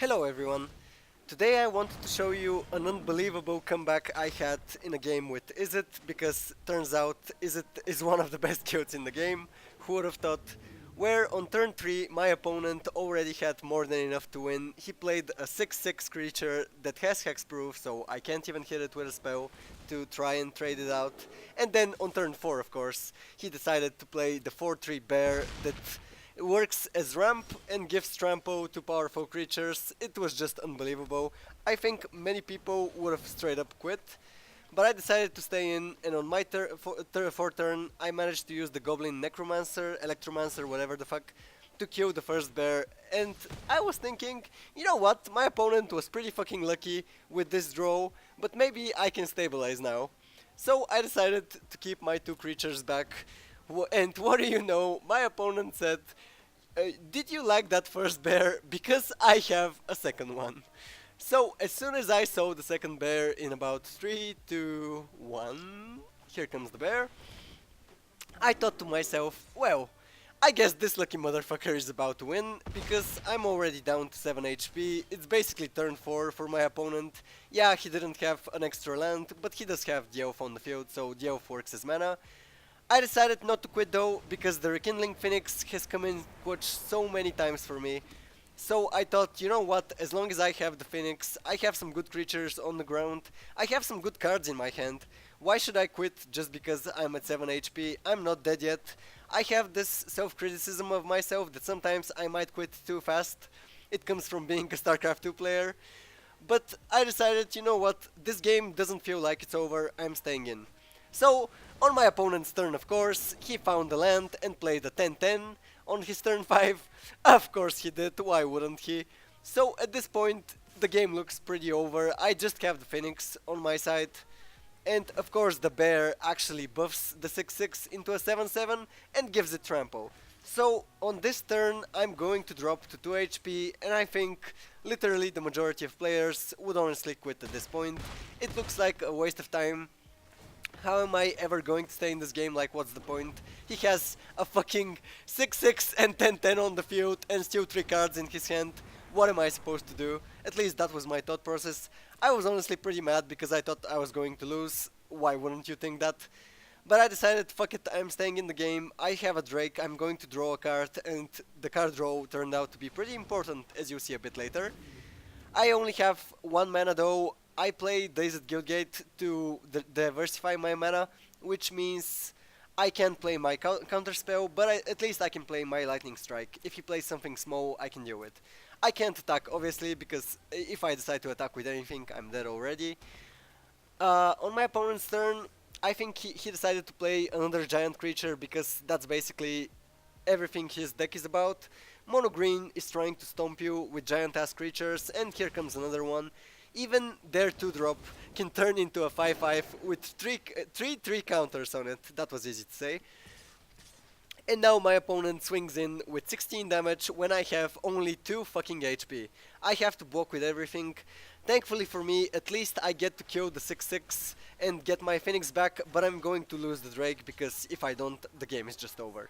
Hello everyone. Today I wanted to show you an unbelievable comeback I had in a game with Izzet, because turns out Izzet is one of the best guilds in the game, who would have thought, where on turn 3 my opponent already had more than enough to win. He played a 6/6 creature that has hexproof, so I can't even hit it with a spell to try and trade it out. And then on turn 4, of course, he decided to play the 4/3 bear that works as ramp and gives trample to powerful creatures. It was just unbelievable. I think many people would have straight up quit, but I decided to stay in, and on my fourth turn I managed to use the Goblin Necromancer, Electromancer, whatever the fuck, to kill the first bear. And I was thinking, you know what, my opponent was pretty fucking lucky with this draw, but maybe I can stabilize now. So I decided to keep my two creatures back. And what do you know, my opponent said, did you like that first bear? Because I have a second one. So as soon as I saw the second bear in about 3, 2, 1, here comes the bear, I thought to myself, well, I guess this lucky motherfucker is about to win, because I'm already down to 7 HP, it's basically turn 4 for my opponent. Yeah, he didn't have an extra land, but he does have the elf on the field, so the elf works as mana. I decided not to quit though, because the Rekindling Phoenix has come in clutch so many times for me. So I thought, you know what, as long as I have the Phoenix, I have some good creatures on the ground, I have some good cards in my hand. Why should I quit just because I'm at 7 HP? I'm not dead yet. I have this self-criticism of myself that sometimes I might quit too fast. It comes from being a StarCraft 2 player. But I decided, you know what, this game doesn't feel like it's over, I'm staying in. So, on my opponent's turn, of course, he found the land and played a 10-10 on his turn 5. Of course he did, why wouldn't he? So at this point, the game looks pretty over. I just have the Phoenix on my side. And of course the bear actually buffs the 6/6 into a 7/7 and gives it trample. So on this turn I'm going to drop to 2 HP, and I think literally the majority of players would honestly quit at this point. It looks like a waste of time. How am I ever going to stay in this game? Like, what's the point? He has a fucking 6/6 and 10/10 on the field and still 3 cards in his hand. What am I supposed to do? At least that was my thought process. I was honestly pretty mad because I thought I was going to lose. Why wouldn't you think that? But I decided, fuck it, I'm staying in the game. I have a Drake, I'm going to draw a card, and the card draw turned out to be pretty important, as you'll see a bit later. I only have 1 mana though. I play Izzet Guildgate to diversify my mana, which means I can play my counter spell, but at least I can play my Lightning Strike. If he plays something small, I can deal with. I can't attack, obviously, because if I decide to attack with anything, I'm dead already. On my opponent's turn, I think he decided to play another giant creature, because that's basically everything his deck is about. Mono green is trying to stomp you with giant ass creatures, and here comes another one. Even their 2-drop can turn into a 5/5 with 3 counters on it. That was easy to say. And now my opponent swings in with 16 damage when I have only 2 fucking HP. I have to block with everything. Thankfully for me, at least I get to kill the 6/6 and get my Phoenix back, but I'm going to lose the Drake, because if I don't, the game is just over.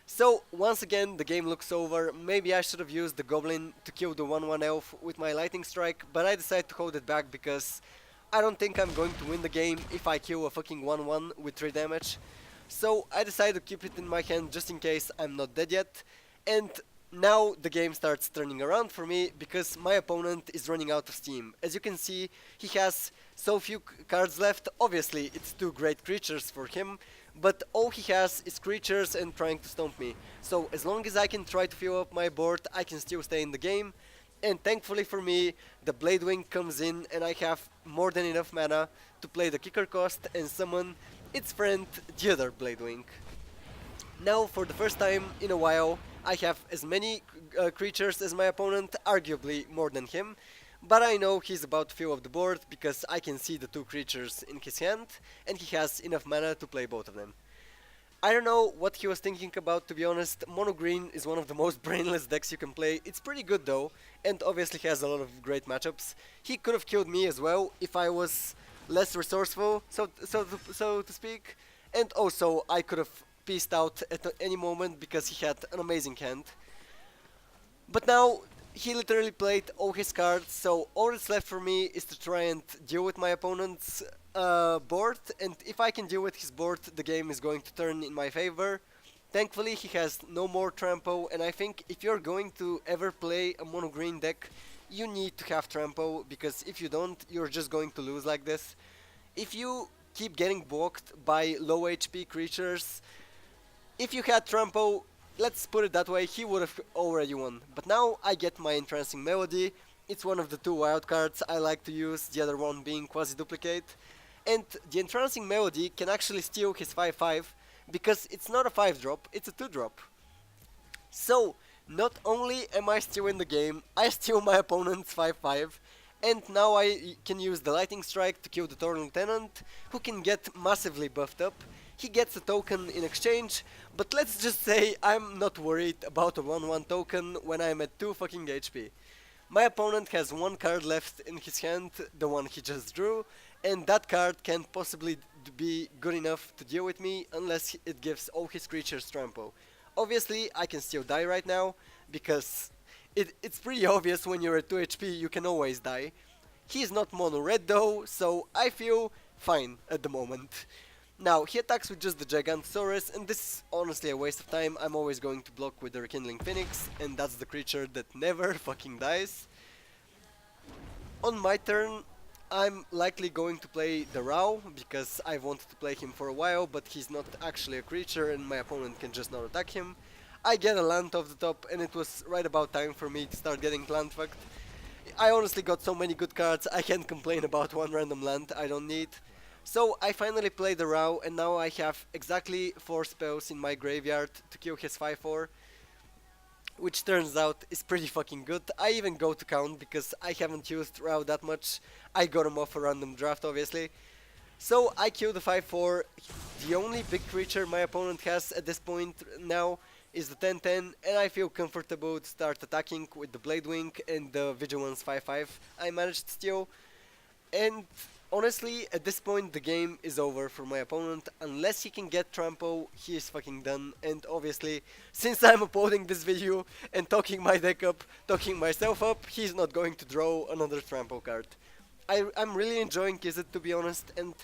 So, once again, the game looks over. Maybe I should have used the Goblin to kill the 1/1 elf with my Lightning Strike, but I decided to hold it back because I don't think I'm going to win the game if I kill a fucking 1/1 with 3 damage. So, I decided to keep it in my hand just in case I'm not dead yet. And now the game starts turning around for me, because my opponent is running out of steam. As you can see, he has so few cards left. Obviously, it's 2 great creatures for him, but all he has is creatures and trying to stomp me. So as long as I can try to fill up my board, I can still stay in the game. And thankfully for me, the Bladewing comes in, and I have more than enough mana to play the kicker cost and summon its friend, the other Bladewing. Now, for the first time in a while, I have as many creatures as my opponent, arguably more than him. But I know he's about to fill up the board, because I can see the 2 creatures in his hand, and he has enough mana to play both of them. I don't know what he was thinking about, to be honest. Mono green is one of the most brainless decks you can play. It's pretty good though, and obviously has a lot of great matchups. He could have killed me as well if I was less resourceful, so to speak. And also, I could have peaced out at any moment because he had an amazing hand. But now He literally played all his cards, so all that's left for me is to try and deal with my opponent's board, and if I can deal with his board, the game is going to turn in my favor. Thankfully, he has no more trampo, and I think if you're going to ever play a mono green deck, you need to have trampo, because if you don't, you're just going to lose like this. If you keep getting blocked by low HP creatures, if you had trampo, let's put it that way, he would have already won. But now I get my Entrancing Melody. It's one of the two wild cards I like to use, the other one being Quasi-Duplicate. And the Entrancing Melody can actually steal his 5/5 because it's not a 5-drop, it's a 2-drop. So, not only am I still in the game, I steal my opponent's 5/5, and now I can use the Lightning Strike to kill the Torn Lieutenant, who can get massively buffed up. He gets a token in exchange, but let's just say I'm not worried about a 1/1 token when I'm at 2 fucking HP. My opponent has one card left in his hand, the one he just drew, and that card can't possibly be good enough to deal with me unless it gives all his creatures trample. Obviously, I can still die right now, because it's pretty obvious when you're at 2 HP you can always die. He's not mono red though, so I feel fine at the moment. Now, he attacks with just the Gigantosaurus, and this is honestly a waste of time. I'm always going to block with the Rekindling Phoenix, and that's the creature that never fucking dies. On my turn, I'm likely going to play the Rao, because I've wanted to play him for a while, but he's not actually a creature and my opponent can just not attack him. I get a land off the top, and it was right about time for me to start getting land fucked. I honestly got so many good cards, I can't complain about one random land I don't need. So I finally played the Rao, and now I have exactly 4 spells in my graveyard to kill his 5/4, which turns out is pretty fucking good. I even go to count because I haven't used Rao that much. I got him off a random draft obviously. So I kill the 5/4. The only big creature my opponent has at this point now is the 10/10, and I feel comfortable to start attacking with the Bladewing and the Vigilance 5/5 I managed to steal. And honestly, at this point the game is over for my opponent. Unless he can get trampo, he is fucking done. And obviously, since I'm uploading this video and talking my deck up, talking myself up, he's not going to draw another trampo card. I'm really enjoying Izzet, to be honest, and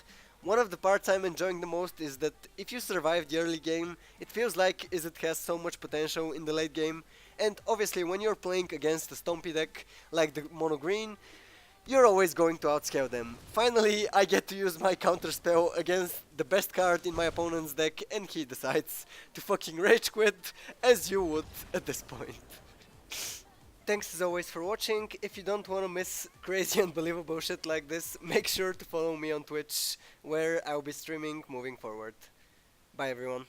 one of the parts I'm enjoying the most is that if you survive the early game, it feels like Izzet has so much potential in the late game. And obviously when you're playing against a stompy deck like the mono green, you're always going to outscale them. Finally, I get to use my counter spell against the best card in my opponent's deck, and he decides to fucking rage quit, as you would at this point. Thanks as always for watching. If you don't want to miss crazy unbelievable shit like this, make sure to follow me on Twitch, where I'll be streaming moving forward. Bye everyone.